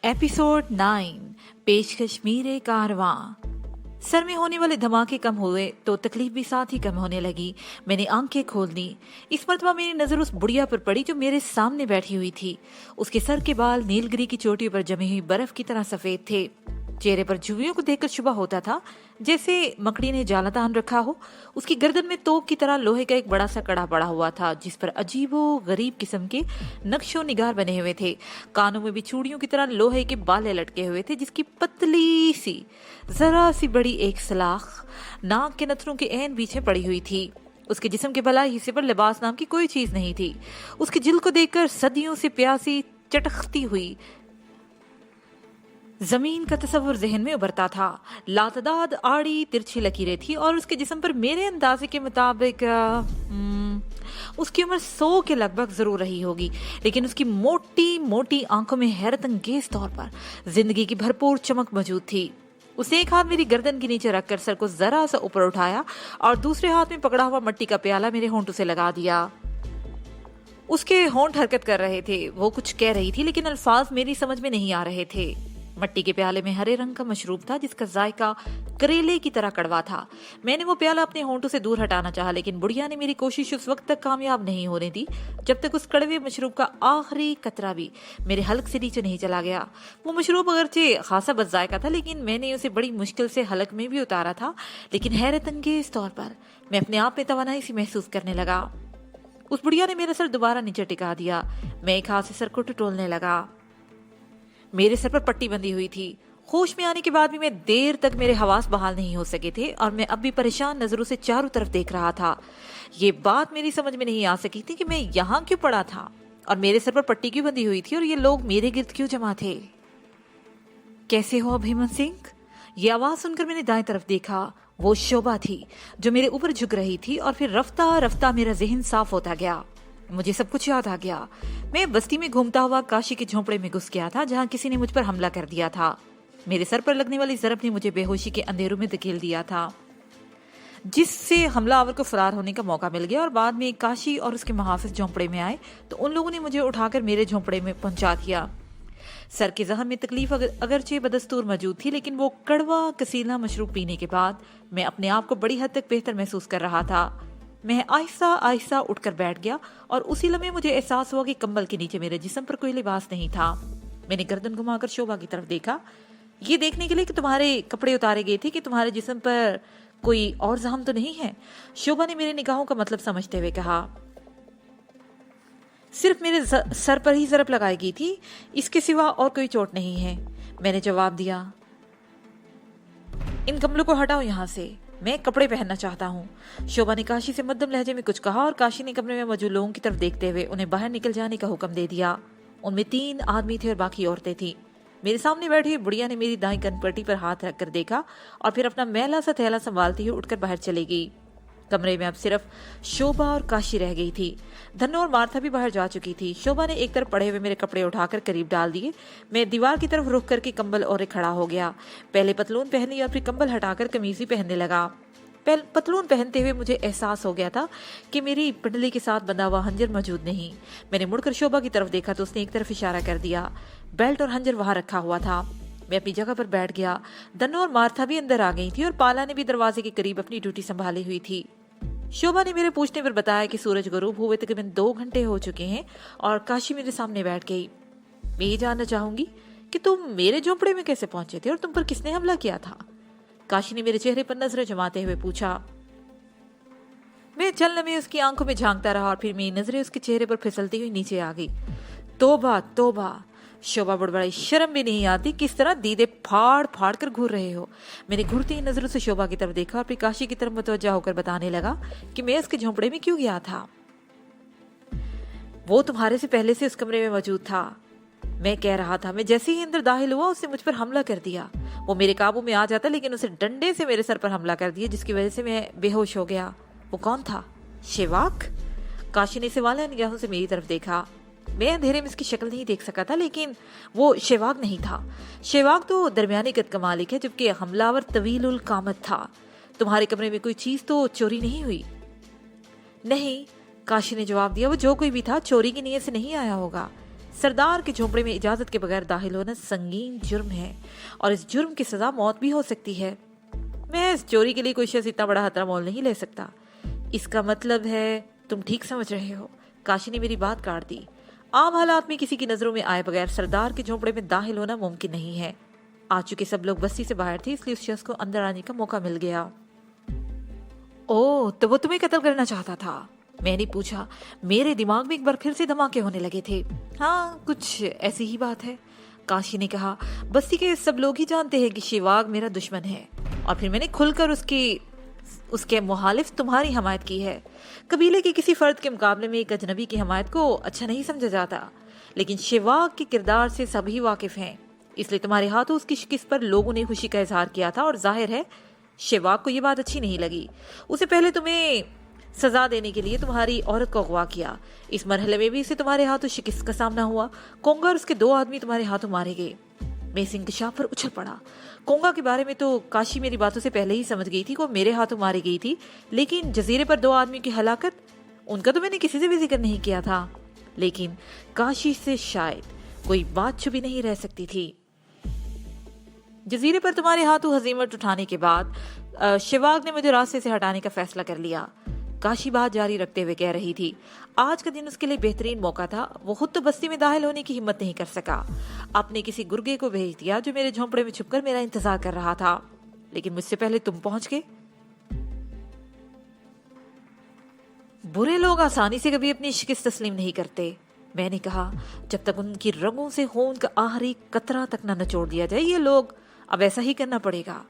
Episode 9 पेशकश मीरे कारवां। Sir में होने वाले धमाके कम हुए तो तकलीफ भी साथ ही कम होने लगी। मैंने आंखें खोल ली। इस मरतबा मेरी नजर उस बुढ़िया पर पड़ी जो मेरे सामने बैठी हुई थी। उसके सर के बाल नीलगिरी की चोटी पर जमी हुई बर्फ की तरह सफेद थे। चेहरे पर झुर्रियों को देखकर शुबा होता था जैसे मकड़ी ने जाला तान रखा हो। उसकी गर्दन में तोप की तरह लोहे का एक बड़ा सा कड़ा पड़ा हुआ था जिस पर अजीबो गरीब किस्म के नक्शो निगार बने हुए थे। कानों में भी चूड़ियों की तरह लोहे के बाले लटके हुए थे जिसकी पतली सी जरा सी बड़ी एक सलाख नाक के नथनों के ऐन बीच में पड़ी हुई थी। उसके जिस्म के भलाई हिस्से पर लिबास नाम की कोई चीज नहीं थी। उसकी जिल्द को देखकर सदियों से प्यासी चटकती हुई जमीन का तस्वुर जहन में उभरता था। लातदाद आड़ी तिरछी लकीरें थी और उसके जिस्म पर मेरे अंदाजे के मुताबिक उसकी उम्र 100 के लगभग जरूर रही होगी, लेकिन उसकी मोटी मोटी आंखों में हैरत अंगेज तौर पर जिंदगी की भरपूर चमक मौजूद थी। उसने एक हाथ मेरी गर्दन के नीचे रखकर सर को जरा सा ऊपर उठाया और दूसरे हाथ में पकड़ा हुआ मट्टी का प्याला मेरे होंठों से लगा दिया। उसके होंठ हरकत कर रहे थे। वो कुछ कह रही थी लेकिन अल्फाज मेरी समझ में नहीं आ रहे थे। मट्टी के प्याले में हरे रंग का मशरूब था जिसका जायका करेले की तरह कड़वा था। मैंने वो प्याला अपने होंठों से दूर हटाना चाहा, लेकिन बुढ़िया ने मेरी कोशिश उस वक्त तक कामयाब नहीं होने दी जब तक उस कड़वे मशरूब का आखिरी कतरा भी मेरे हलक से नीचे नहीं चला गया। वो मशरूब अगरचे खासा बदजायका था, लेकिन मैंने उसे बड़ी मुश्किल से हलक में भी उतारा था। लेकिन हैरत अंगेज तौर पर मैं अपने आप में तवानाई सी महसूस करने लगा। उस बुढ़िया ने मेरा सर दोबारा नीचे टिका दिया। मैं एक हाथ से सर को टटोलने लगा। मेरे सर पर पट्टी बंधी हुई थी। होश में आने के बाद भी मैं देर तक मेरे हवास बहाल नहीं हो सके थे और मैं अब भी परेशान नजरों से चारों तरफ देख रहा था। ये बात मेरी समझ में नहीं आ सकी थी कि मैं यहाँ क्यों पड़ा था और मेरे सर पर पट्टी क्यों बंधी हुई थी और ये लोग मेरे गिर्द क्यों जमा थे। कैसे हो अभिमन सिंह? ये आवाज सुनकर मैंने दाएं तरफ देखा। वो शोभा थी जो मेरे ऊपर झुक रही थी और फिर रफ्ता रफ्ता मेरा जहन साफ होता गया। मुझे सब कुछ याद आ गया। मैं बस्ती में घूमता हुआ काशी के झोंपड़े में घुस गया था जहां किसी ने मुझ पर हमला कर दिया था। मेरे सर पर लगने वाली जरब ने मुझे बेहोशी के अंधेरों में धकेल दिया था, जिससे हमलावर को फरार होने का मौका मिल गया। और बाद में काशी और उसके मुहाफिज झोंपड़े में आए तो उन लोगों ने मुझे उठाकर मेरे झोंपड़े में पहुंचा दिया। सर के जख्म में तकलीफ अगरचे बदस्तूर मौजूद थी, लेकिन वो कड़वा कसीला मशरूब पीने के बाद मैं अपने आप को बड़ी हद तक बेहतर महसूस कर रहा था। मैं आहिस्ता आहिस्ता उठकर बैठ गया और उसी लम्हे मुझे एहसास हुआ कि कंबल के नीचे मेरे जिस्म पर कोई लिबास नहीं था। मैंने गर्दन घुमाकर शोभा की तरफ देखा, ये देखने के लिए कि तुम्हारे कपड़े उतारे गए थे कि तुम्हारे जिस्म पर कोई और जख्म तो नहीं है। शोभा ने मेरे निगाहों का मतलब समझते हुए कहा, सिर्फ मेरे सर पर ही जरब लगाई गई थी, इसके सिवा और कोई चोट नहीं है। मैंने जवाब दिया, इन कपड़ों को हटाओ यहाँ से, मैं कपड़े पहनना चाहता हूँ। शोभा ने काशी से मध्यम लहजे में कुछ कहा और काशी ने कमरे में मौजूद लोगों की तरफ देखते हुए उन्हें बाहर निकल जाने का हुक्म दे दिया। उनमें 3 आदमी थे और बाकी औरतें थी। मेरे सामने बैठी हुई बुढ़िया ने मेरी दाईं कनपट्टी पर हाथ रखकर देखा और फिर अपना मैला सा थैला संभालती हुई उठकर बाहर चली गई। कमरे में अब सिर्फ शोभा और काशी रह गई थी। धन्नो और मार्था भी बाहर जा चुकी थी। शोभा ने एक तरफ पड़े हुए मेरे कपड़े उठाकर करीब डाल दिए। मैं दीवार की तरफ रुक करके कंबल ओढ़े खड़ा हो गया। पहले पतलून पहनी और फिर कंबल हटाकर कमीज भी पहनने लगा। पतलून पहनते हुए मुझे एहसास हो गया था कि मेरी पिंडली के साथ बंधा हुआ हंजर मौजूद नहीं। मैंने मुड़कर शोभा की तरफ देखा तो उसने एक तरफ इशारा कर दिया। बेल्ट और हंजर वहां रखा हुआ था। मैं अपनी जगह पर बैठ गया। धन्नो और मार्था भी अंदर आ गई थी और पाला ने भी दरवाजे के करीब अपनी ड्यूटी संभाली हुई थी। शोभा ने मेरे पूछने पर बताया कि सूरज गरूब हुए तकरीबन 2 घंटे हो चुके हैं और काशी मेरे सामने बैठ गई। मैं ये जानना चाहूंगी कि तुम मेरे झोंपड़े में कैसे पहुंचे थे और तुम पर किसने हमला किया था? काशी ने मेरे चेहरे पर नजरें जमाते हुए पूछा। मैं चल में उसकी आंखों में झांकता रहा और फिर मेरी नजरें उसके चेहरे पर फिसलती हुई नीचे आ गई। तोबा तोबा, शोभा बड़बड़ाई, शर्म भी नहीं आती, किस तरह दीदे फाड़ फाड़ कर घूर रहे हो। मैंने घूरती नजरों से शोभा की तरफ देखा और फिर काशी की तरफ मुतवज्जा होकर बताने लगा कि मैं उसके झोंपड़े में क्यों गया था। वो तुम्हारे से पहले से उस कमरे में मौजूद था। मैं कह रहा था, मैं जैसे ही अंदर दाखिल हुआ उसने मुझ पर हमला कर दिया। वो मेरे काबू में आ जाता लेकिन उसे डंडे से मेरे सर पर हमला कर दिया, जिसकी वजह से मैं बेहोश हो गया। वो कौन था? शेवाक? काशी ने सवालिया निगाहों से मेरी तरफ देखा। मैं अंधेरे में इसकी शक्ल नहीं देख सका था, लेकिन वो शेवाग नहीं था। शेवाग तो दरमियानी कद का मालिक है, जबकि हमलावर तवीलुल कामत था। तुम्हारे कमरे में कोई चीज तो चोरी नहीं हुई? नहीं, काशी ने जवाब दिया। वो जो कोई भी था चोरी की नीयत से नहीं आया होगा। सरदार के झोंपड़े में इजाजत के बगैर दाखिल होना संगीन जुर्म है, और इस जुर्म की सजा मौत भी हो सकती है। मैं इस चोरी के लिए कोई शख्स इतना बड़ा खतरा मोल नहीं ले सकता। इसका मतलब है तुम ठीक समझ रहे हो? काशी ने मेरी बात काट दी। आम हालात में किसी की नजरों में आए बगैर सरदार के झोंपड़े में दाखिल होना मुमकिन नहीं है। आ चुके सब लोग बस्ती से बाहर थे, इसलिए उस शख्स को अंदर आने का मौका मिल गया। ओह, तो वो तुम्हें कत्ल करना चाहता था? मैंने पूछा। मेरे दिमाग में एक बार फिर से धमाके होने लगे थे। हाँ, कुछ ऐसी ही बात है, काशी ने कहा। बस्ती के सब लोग ही जानते हैं कि शेवाग मेरा दुश्मन है, और फिर मैंने खुलकर उसके मुहालिफ तुम्हारी हमायत की है। कबीले के किसी फर्द के मुकाबले में एक अजनबी की हमायत को अच्छा नहीं समझा जाता, लेकिन शेवाग के किरदार से सभी वाकिफ हैं, इसलिए तुम्हारे हाथों उसकी शिकस्त पर लोगों ने खुशी का इजहार किया था, और जाहिर है शेवाग को ये बात अच्छी नहीं लगी। उसे पहले तुम्हें सजा देने के लिए तुम्हारी औरत को अगवा किया। इस मरहले में भी इसे तुम्हारे हाथों शिकस्त का सामना हुआ। कोंगा और उसके 2 आदमी तुम्हारे हाथों मारे गए। मैं इस इंकशाफ पर उछल पड़ा। कोंगा के बारे में तो काशी मेरी बातों से पहले ही समझ गई थी कि वो मेरे हाथों मारी गई थी, लेकिन जजीरे पर 2 आदमियों की हलाकत, उनका तो मैंने किसी से भी जिक्र नहीं किया था। लेकिन काशी से शायद कोई बात छुपी नहीं रह सकती थी। जजीरे पर तुम्हारे हाथों हजीमत उठाने के बाद शेवाग ने मुझे रास्ते से हटाने का फैसला कर लिया। काशी बात जारी रखते हुए कह रही थी। आज का दिन उसके लिए बेहतरीन मौका था। वो खुद तो बस्ती में दाखिल होने की हिम्मत नहीं कर सका। आपने किसी गुर्गे को भेज दिया जो मेरे झोंपड़े में छुपकर मेरा इंतजार कर रहा था, लेकिन मुझसे पहले तुम पहुंच गए। बुरे लोग आसानी से कभी अपनी शिकस्त तस्लीम नहीं करते, मैंने कहा। जब तक उनकी रगों से खून का आखिरी कतरा तक न निचोड़ दिया जाए, ये लोग अब ऐसा ही करना पड़ेगा।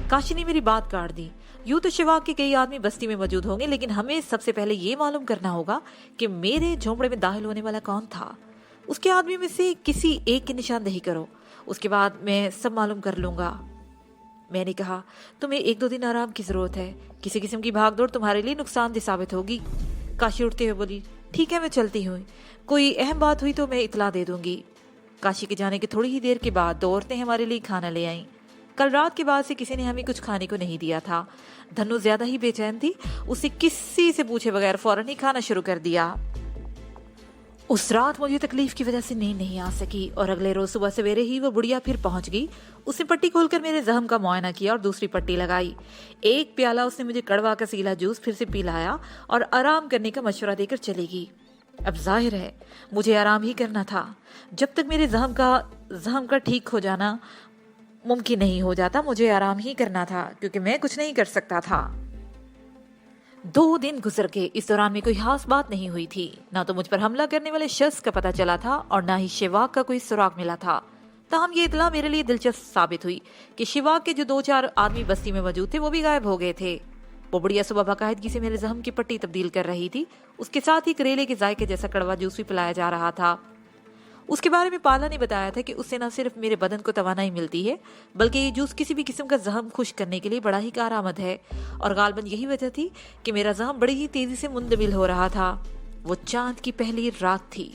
काशी ने मेरी बात काट दी। यूं तो शिवाग के कई आदमी बस्ती में मौजूद होंगे, लेकिन हमें सबसे पहले ये मालूम करना होगा कि मेरे झोंपड़े में दाखिल होने वाला कौन था। उसके आदमी में से किसी एक की निशानदेही करो, उसके बाद मैं सब मालूम कर लूंगा। मैंने कहा, तुम्हें 1-2 दिन आराम की जरूरत है। किसी किस्म की भागदौड़ तुम्हारे लिए नुकसानदेह साबित होगी। काशी उठते हुए बोली, ठीक है, मैं चलती हूँ। कोई अहम बात हुई तो मैं इतला दे दूंगी। काशी के जाने के थोड़ी ही देर के बाद 2 औरतें हमारे लिए खाना ले आईं। कल रात के बाद से किसी ने हमें कुछ खाने को नहीं दिया था। धनु ज्यादा ही बेचैन थी। उसे किसी से पूछे बगैर फौरन ही खाना शुरू कर दिया। उस रात मुझे तकलीफ की वजह से नींद नहीं आ सकी, और अगले रोज सुबह सवेरे ही वो बुढ़िया फिर पहुंच गई। उसने पट्टी खोलकर मेरे जख्म का मुआयना किया और दूसरी पट्टी लगाई। 1 प्याला उसने मुझे कड़वा का सीला जूस फिर से पिलाया और आराम करने का मशवरा देकर चली गई। अब जाहिर है मुझे आराम ही करना था। जब तक मेरे जख्म का ठीक हो जाना मुमकिन नहीं हो जाता, मुझे आराम ही करना था, क्योंकि मैं कुछ नहीं कर सकता था। 2 दिन गुजर गए। इस दौरान में कोई खास बात नहीं हुई थी। ना तो मुझ पर हमला करने वाले शख्स का पता चला था, और ना ही शेवाग का कोई सुराग मिला था। ताहम ये इतला मेरे लिए दिलचस्प साबित हुई कि शेवाग के जो 2-4 आदमी बस्ती में मौजूद थे वो भी गायब हो गए थे। वो बुढ़िया सुबह बाकायदगी से मेरे जख्म की पट्टी तब्दील कर रही थी। उसके साथ ही करेले के जायके जैसा कड़वा जूस भी पिलाया जा रहा था। उसके बारे में पाला ने बताया था कि उससे न सिर्फ मेरे बदन को तवानाई मिलती है, बल्कि ये जूस किसी भी किस्म का जख्म खुश करने के लिए बड़ा ही कारआमद है। और गालबन यही वजह थी कि मेरा जख्म बड़ी ही तेजी से मुंदमिल हो रहा था। वो चांद की पहली रात थी,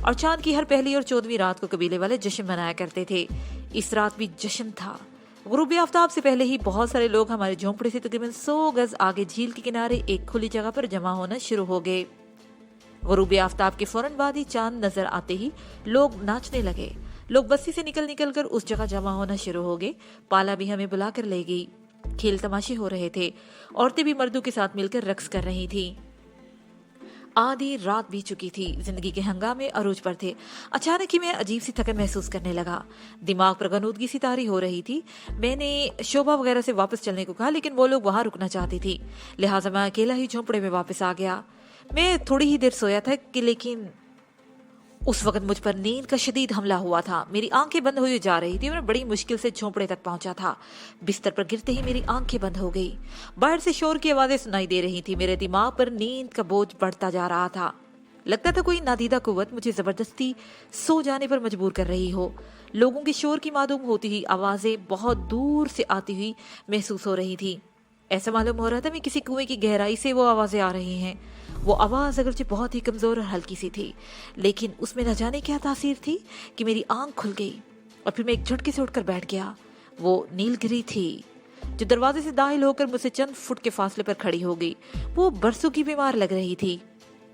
और चांद की हर पहली और 14वीं रात को कबीले वाले जश्न मनाया करते थे। इस रात भी जश्न था। गुरूब आफ्ताब से पहले ही बहुत सारे लोग हमारे झोंपड़े से तकरीबन 100 गज आगे झील के किनारे एक खुली जगह पर जमा होना शुरू हो गए। गुरूब आफ्ताब के फौरन बाद ही चांद नजर आते ही लोग नाचने लगे। लोग बस्ती से निकल कर उस जगह जमा होना शुरू हो गए। पाला भी हमें बुला कर ले गई। खेल तमाशे हो रहे थे। औरतें भी मर्दों के साथ मिलकर रक्स कर रही थी। आधी रात बीत चुकी थी। जिंदगी के हंगामे अरूज पर थे। अचानक ही मैं अजीब सी थकन महसूस करने लगा। दिमाग पर गनूदगी सी तारी हो रही थी। मैंने शोभा वगैरह से वापस चलने को कहा, लेकिन वो लोग वहां रुकना चाहती थी, लिहाजा मैं अकेला ही झोंपड़े में वापस आ गया। मैं थोड़ी ही देर सोया था कि लेकिन उस वक्त मुझ पर नींद का शदीद हमला हुआ था। मेरी आंखें बंद हुई जा रही थी। मैं बड़ी मुश्किल से झोंपड़े तक पहुंचा था। बिस्तर पर गिरते ही मेरी आंखें बंद हो गई। बाहर से शोर की आवाजें सुनाई दे रही थी। मेरे दिमाग पर नींद का बोझ बढ़ता जा रहा था। लगता था कोई नादीदा कुव्वत मुझे जबरदस्ती सो जाने पर मजबूर कर रही हो। लोगों के शोर की मालूम होती ही आवाजें बहुत दूर से आती हुई महसूस हो रही थी। ऐसा मालूम हो रहा था मैं किसी कुएं की गहराई से वो आवाजें आ रही हैं। वो आवाज अगरचे बहुत ही कमजोर और हल्की सी थी, लेकिन उसमें न जाने क्या तासीर थी कि मेरी आंख खुल गई और फिर मैं एक झटके से उठकर बैठ गया। वो नीलगिरी थी, जो दरवाजे से दाखिल होकर मुझसे चंद फुट के फासले पर खड़ी हो गई। वो बरसों की बीमार लग रही थी।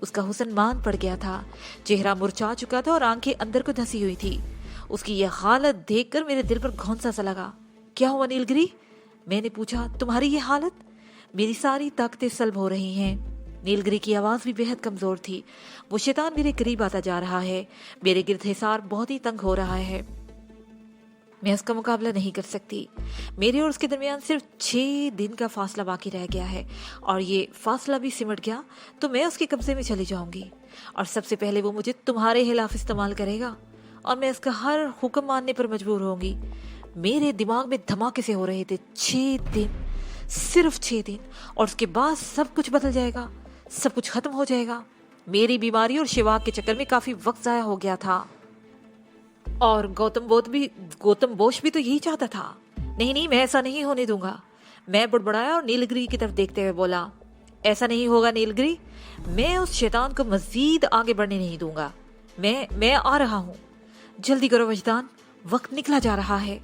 उसका हुस्न मान पड़ गया था, चेहरा मुरझा चुका था और आंखें अंदर को धंसी हुई थी। उसकी यह हालत देखकर मेरे दिल पर घौंसा सा लगा। क्या हुआ नीलगिरी? मैंने पूछा। तुम्हारी ये हालत? मेरी सारी ताकतें सल्ब हो रही हैं। नीलगिरी की आवाज भी बेहद कमजोर थी। वो शैतान मेरे करीब आता जा रहा है। मेरे गिरद हिसार बहुत ही तंग हो रहा है। मैं उसका मुकाबला नहीं कर सकती। मेरे और उसके दरमियान सिर्फ 6 दिन का फासला बाकी रह गया है, और ये फासला भी सिमट गया तो मैं उसके कब्जे में चली जाऊंगी, और सबसे पहले वो मुझे तुम्हारे खिलाफ इस्तेमाल करेगा और मैं उसका हर हुक्म मानने पर मजबूर होंगी। मेरे दिमाग में धमाके से हो रहे थे। 6 दिन, सिर्फ 6 दिन, और उसके बाद सब कुछ बदल जाएगा, सब कुछ खत्म हो जाएगा। मेरी बीमारी और शिवाग के चक्कर में काफी वक्त जाया हो गया था, और गौतम बोश भी तो यही चाहता था। नहीं नहीं, मैं ऐसा नहीं होने दूंगा। मैं बड़बड़ाया और नीलगिरी की तरफ देखते हुए बोला, ऐसा नहीं होगा नीलगिरी, मैं उस शैतान को मजीद आगे बढ़ने नहीं दूंगा। मैं आ रहा हूँ, जल्दी करो वजदान, वक्त निकला जा रहा है।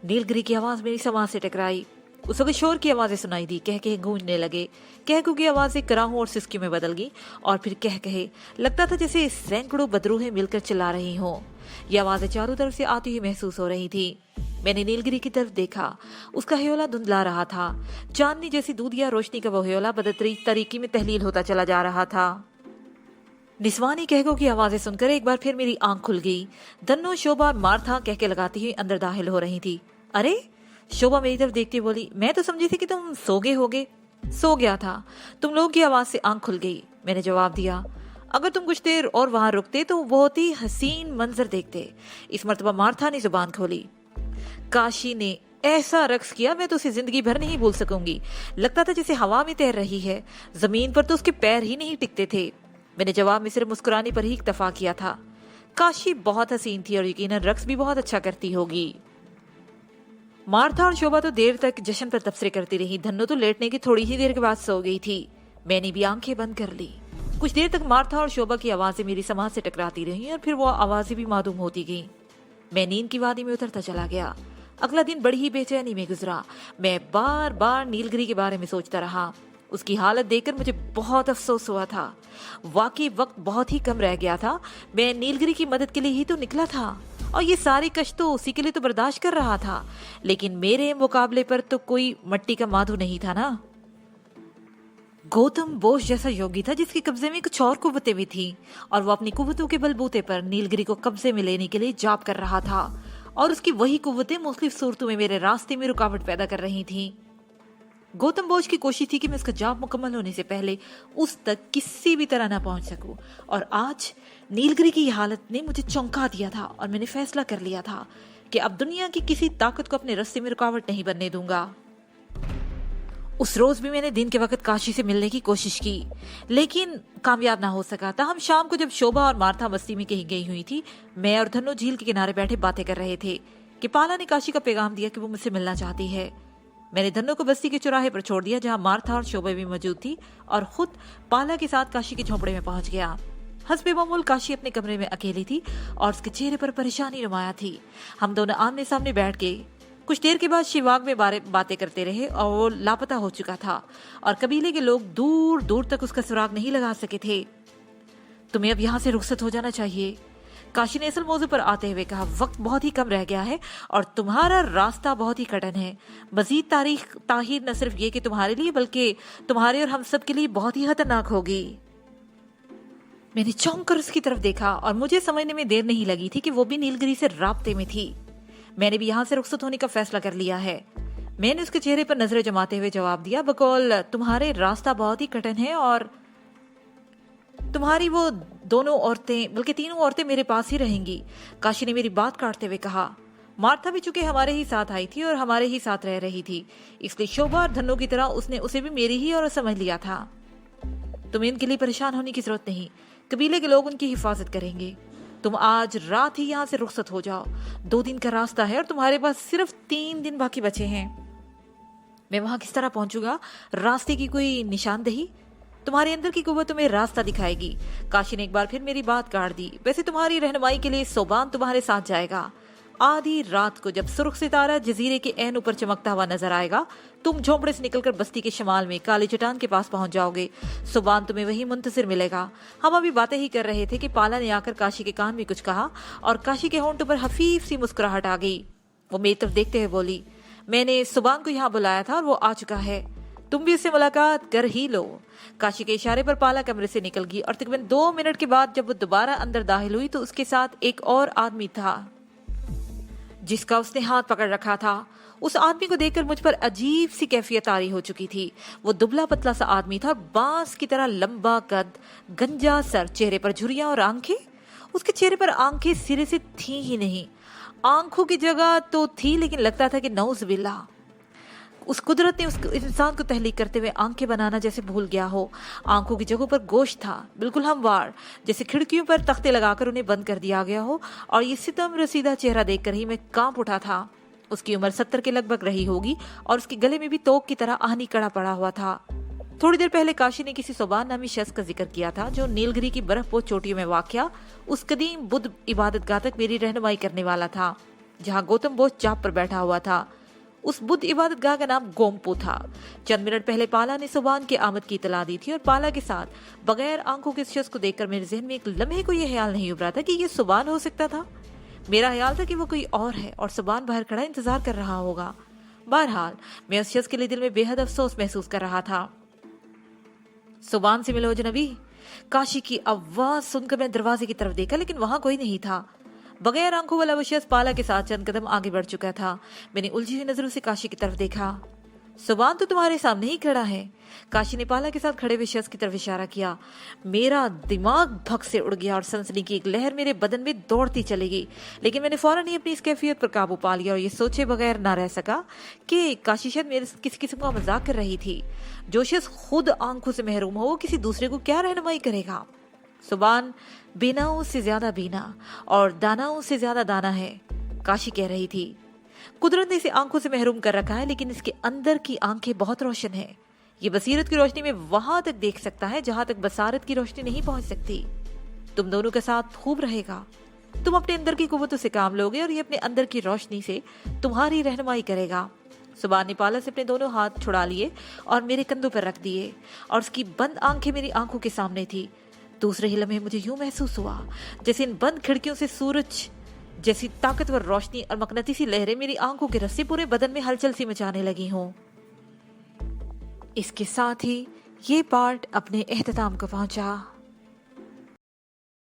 नीलगिरी की आवाज मेरी समाज से टकराई। उस वक्त शोर की आवाजें सुनाई दी, कह कहे गूंजने लगे। कह की आवाजें कराहों और सिसकी में बदल गई, और फिर कह कहे लगता था जैसे सैकड़ों बदरूहें मिलकर चिल्ला रही हों। ये आवाजें चारों तरफ से आती हुई महसूस हो रही थी। मैंने नीलगिरी की तरफ देखा। उसका ह्योला धुंधला रहा था। चांदनी जैसी दूधिया रोशनी का वो ह्योला बदतरीन तरीके में तहलील होता चला जा रहा था। निस्वानी कहकों की आवाजें सुनकर एक बार फिर मेरी आंख खुल गई। धन्नो, शोभा और मार्था कह के लगाती हुई अंदर दाखिल हो रही थी। अरे, शोभा मेरी तरफ देखती बोली, मैं तो समझी थी कि तुम सो गए होगे। सो गया था, तुम लोगों की आवाज से आंख खुल गई, मैंने जवाब दिया। अगर तुम कुछ देर और वहां रुकते तो बहुत ही हसीन मंजर देखते। इस मर्तबा मार्था ने जुबान खोली। काशी ने ऐसा रक्स किया, मैं तो उसे जिंदगी भर नहीं भूल सकूंगी। लगता था जैसे हवा में तैर रही है, जमीन पर तो उसके पैर ही नहीं टिकते थे। मैंने जवाब में सिर्फ मुस्कुराने पर ही इक्तफा किया था। काशी बहुत हसीन थी और यकीनन रक्स भी बहुत अच्छा करती होगी। मार्था और शोभा तो देर तक जश्न पर तबसरे करती रही। धन्नो तो लेटने की थोड़ी ही देर के बाद सो गई थी। मैंने भी आंखें बंद कर ली। कुछ देर तक मार्था और शोभा की आवाजें मेरी समाज से टकराती रही और फिर वो आवाजें भी मालूम होती गईं। मैं नींद की वादी में उतरता चला गया। अगला दिन बड़ी ही बेचैनी में गुजरा। मैं बार बार नीलगिरी के बारे में सोचता रहा। उसकी हालत देखकर मुझे बहुत अफसोस हुआ था। वाकई वक्त बहुत ही कम रह गया था। मैं नीलगिरी की मदद के लिए ही तो निकला था, और ये सारी कष्ट तो उसी के लिए तो बर्दाश्त कर रहा था। लेकिन मेरे मुकाबले पर तो कोई मट्टी का माधु नहीं था ना। गौतम बोस जैसा योगी था जिसके कब्जे में कुछ और कुव्वतें भी थी, और वो अपनी कुव्वतों के बलबूते पर नीलगिरी को कब्जे में लेने के लिए जाप कर रहा था, और उसकी वही कुव्वतें मुख्तलिफ सूरतों में मेरे रास्ते में रुकावट पैदा कर रही थी। गौतम बोस की कोशिश थी कि मैं उसका जाप मुकम्मल होने से पहले उस तक किसी भी तरह ना पहुंच सकूं, और आज नीलगिरी की हालत ने मुझे चौंका दिया था, और मैंने फैसला कर लिया था कि अब दुनिया की किसी ताकत को अपने रास्ते में रुकावट नहीं बनने दूंगा। उस रोज भी मैंने दिन के वक्त काशी से मिलने की कोशिश की, लेकिन कामयाब ना हो सका था। हम शाम को जब शोभा और मार्था बस्ती में कहीं गई हुई थी, मैं और धन्नो झील के किनारे बैठे बातें कर रहे थे कि पाला ने काशी का पैगाम दिया कि वो मुझसे मिलना चाहती है। मैंने धन्नो को बस्ती के चौराहे पर छोड़ दिया जहां मार्था और शोभा भी मौजूद थी, और खुद पाला के साथ काशी के झोंपड़े में पहुंच गया। हस्बे मामूल काशी अपने कमरे में अकेली थी और उसके चेहरे पर परेशानी नुमाया थी। हम दोनों आमने सामने बैठ गए। कुछ देर के बाद शिवाग में बातें करते रहे, और वो लापता हो चुका था और कबीले के लोग दूर दूर तक उसका सुराग नहीं लगा सके थे। तुम्हें अब यहाँ से रुखसत हो जाना चाहिए, काशी ने असल मौजू पर आते हुए कहा। वक्त बहुत ही कम रह गया है और तुम्हारा रास्ता बहुत ही कठिन है। मजीद ताहीर न सिर्फ ये कि तुम्हारे लिए बल्कि तुम्हारे और हम सब के लिए बहुत ही खतरनाक होगी। मैंने चौंक कर उसकी तरफ देखा और मुझे समझने में देर नहीं लगी थी कि वो भी नीलगिरी से राब्ते में थी। मैंने भी यहाँ से रुखसत होने का फैसला कर लिया है। मैंने उसके चेहरे पर नजरें जमाते हुए जवाब दिया, बकौल तुम्हारे रास्ता बहुत ही कठिन है और तुम्हारी वो दोनों औरतें बल्कि तीनों औरतें मेरे पास ही रहेंगी। काशी ने मेरी बात काटते हुए कहा। मार्था भी चूंकि हमारे ही साथ आई थी और हमारे ही साथ रह रही थी, इसलिए शोभा और धन्नो की तरह उसने उसे भी मेरी ही और समझ लिया था। तुम्हें इनके लिए परेशान होने की जरूरत नहीं, कबीले के लोग उनकी हिफाजत करेंगे। तुम आज रात ही यहाँ से रुखसत हो जाओ। 2 दिन का रास्ता है और तुम्हारे पास सिर्फ 3 दिन बाकी बचे हैं। मैं वहां किस तरह पहुंचूंगा? रास्ते की कोई निशानदेही? तुम्हारे अंदर की कुव्वत तुम्हें रास्ता दिखाएगी। काशी ने एक बार फिर मेरी बात काट दी। वैसे तुम्हारी रहनुमाई के लिए सोबान तुम्हारे साथ जाएगा। आधी रात को जब सुर्ख सितारा जजीरे के ऐन ऊपर चमकता हुआ नजर आएगा, तुम झोंपड़े से निकलकर बस्ती के शमाल में काली चट्टान के पास पहुंच जाओगे। सुबान तुम्हें वही मुंतसिर मिलेगा। हम अभी बातें ही कर रहे थे कि पाला ने आकर काशी के कान में कुछ कहा और काशी के होंठों पर हफीफ सी मुस्कुराहट आ गई। वो मेरी तरफ देखते हुए बोली, मैंने सुबान को यहाँ बुलाया था और वो आ चुका है। तुम भी उससे मुलाकात कर ही लो। काशी के इशारे पर पाला कमरे से निकल गई और तकरीबन 2 मिनट के बाद जब वो दोबारा अंदर दाखिल हुई तो उसके साथ एक और आदमी था जिसका उसने हाथ पकड़ रखा था। उस आदमी को देखकर मुझ पर अजीब सी कैफियत तारी हो चुकी थी। वो दुबला पतला सा आदमी था, बांस की तरह लंबा कद, गंजा सर, चेहरे पर झुर्रियां और आंखें। उसके चेहरे पर आंखें सिरे से थी ही नहीं। आंखों की जगह तो थी, लेकिन लगता था कि नौज़बिल्लाह उस कुदरत ने उस इंसान को तहलीक करते हुए आंखें बनाना जैसे भूल गया हो। आंखों की जगहों पर गोश्त था, बिल्कुल हमवार, जैसे खिड़कियों पर तख्ते लगाकर उन्हें बंद कर दिया गया हो। और ये सितम रसीदा चेहरा देखकर ही मैं कांप उठा था। उसकी उम्र 70 के लगभग रही होगी और उसके गले में भी तोक की तरह आहनी कड़ा पड़ा हुआ था। थोड़ी देर पहले काशी ने किसी सोबान नामी शख्स का जिक्र किया था जो नीलगिरी की बर्फपोश चोटियों में वाक़या उस कदीम बुद्ध इबादतगाह तक मेरी रहनुमाई करने वाला था, जहाँ गौतम बुद्ध चाप पर बैठा हुआ था। उस बुद्ध इबादतगाह का नाम गोम्पो था। चंद मिनट पहले पाला ने सुबान की आमद की इतला दी थी और पाला के साथ बगैर आंखों के शख्स को देखकर मेरे जहन में एक लम्हे को यह ख्याल नहीं उभरा था कि ये सुबान हो सकता था। मेरा ख्याल था कि वो कोई और है और सुबान बाहर खड़ा इंतजार कर रहा होगा। बहरहाल मैं उस शख्स के लिए दिल में बेहद अफसोस महसूस कर रहा था। सुबान से मिलो अजनबी। काशी की आवाज सुनकर मैं दरवाजे की तरफ देखा, लेकिन वहां कोई नहीं था। बगैर आंखों वाला वो शख्स पाला के साथ चंद कदम आगे बढ़ चुका था। मैंने उलझी हुई नजरों से काशी की तरफ देखा। सुबान तो तुम्हारे सामने ही खड़ा है। काशी ने पाला के साथ खड़े हुए शख्स की तरफ इशारा किया। मेरा दिमाग भग से उड़ गया और सनसनी की एक लहर मेरे बदन में दौड़ती चली गई, लेकिन मैंने फौरन ही अपनी इस कैफियत पर काबू पा लिया और ये सोचे बगैर ना रह सका कि काशी शायद मेरे किसी किस्म का मजाक कर रही थी। जो शख्स खुद आंखों से महरूम हो वो किसी दूसरे को क्या रहनुमाई करेगा? सुबान बीनाओं से ज्यादा बीना और दानाओं से ज्यादा दाना है, काशी कह रही थी। कुदरत ने इसे आंखों से महरूम कर रखा है, लेकिन इसके अंदर की आंखें बहुत रोशन है। ये बसीरत की रोशनी में वहां तक देख सकता है जहां तक बसारत की रोशनी नहीं पहुंच सकती। तुम दोनों के साथ खूब रहेगा। तुम अपने अंदर की कुव्वतों से काम लोगे और ये अपने अंदर की रोशनी से तुम्हारी रहनुमाई करेगा। सुबान ने पाला से अपने दोनों हाथ छुड़ा लिए और मेरे कंधों पर रख दिए और उसकी बंद आंखें मेरी आंखों के सामने थी। दूसरे ही लम्हे मुझे यूं महसूस हुआ जैसे इन बंद खिड़कियों से सूरज जैसी ताकतवर रोशनी और मकनतीसी लहरें मेरी आंखों के रस्से पूरे बदन में हलचल सी मचाने लगी हों। इसके साथ ही ये पार्ट अपने इख्तिताम को पहुंचा।